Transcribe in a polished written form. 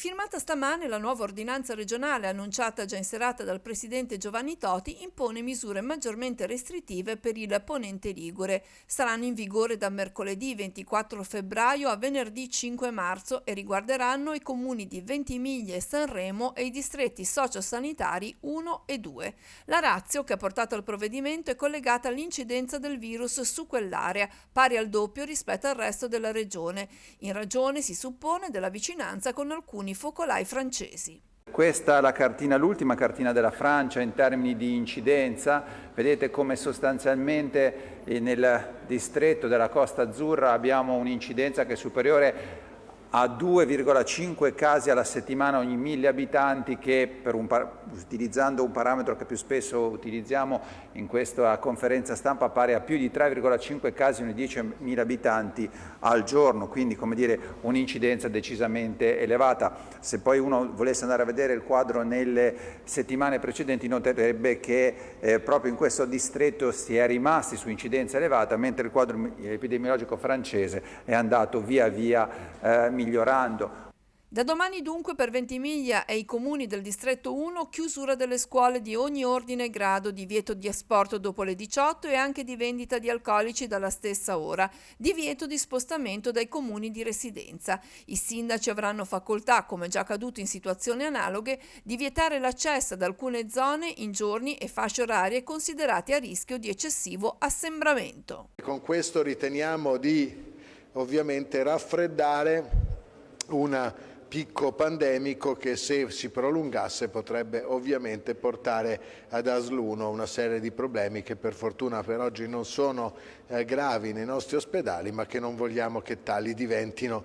Firmata stamane, la nuova ordinanza regionale, annunciata già in serata dal presidente Giovanni Toti, impone misure maggiormente restrittive per il Ponente Ligure. Saranno in vigore da mercoledì 24 febbraio a venerdì 5 marzo e riguarderanno i comuni di Ventimiglia e Sanremo e i distretti sociosanitari 1 e 2. La ratio che ha portato al provvedimento è collegata all'incidenza del virus su quell'area, pari al doppio rispetto al resto della regione, in ragione, si suppone, della vicinanza con alcuni focolai francesi. Questa è la cartina, l'ultima cartina della Francia in termini di incidenza. Vedete come sostanzialmente nel distretto della Costa Azzurra abbiamo un'incidenza che è superiore a 2,5 casi alla settimana ogni 1000 abitanti, che utilizzando un parametro che più spesso utilizziamo in questa conferenza stampa pare a più di 3,5 casi ogni 10.000 abitanti al giorno, quindi come dire un'incidenza decisamente elevata. Se poi uno volesse andare a vedere il quadro nelle settimane precedenti noterebbe che proprio in questo distretto si è rimasti su incidenza elevata, mentre il quadro epidemiologico francese è andato via via migliorando. Da domani dunque per Ventimiglia e i comuni del distretto 1 chiusura delle scuole di ogni ordine e grado, divieto di asporto dopo le 18 e anche di vendita di alcolici dalla stessa ora, divieto di spostamento dai comuni di residenza. I sindaci avranno facoltà, come già accaduto in situazioni analoghe, di vietare l'accesso ad alcune zone in giorni e fasce orarie considerate a rischio di eccessivo assembramento. Con questo riteniamo di ovviamente raffreddare un picco pandemico che, se si prolungasse, potrebbe ovviamente portare ad ASL1 una serie di problemi che per fortuna per oggi non sono gravi nei nostri ospedali, ma che non vogliamo che tali diventino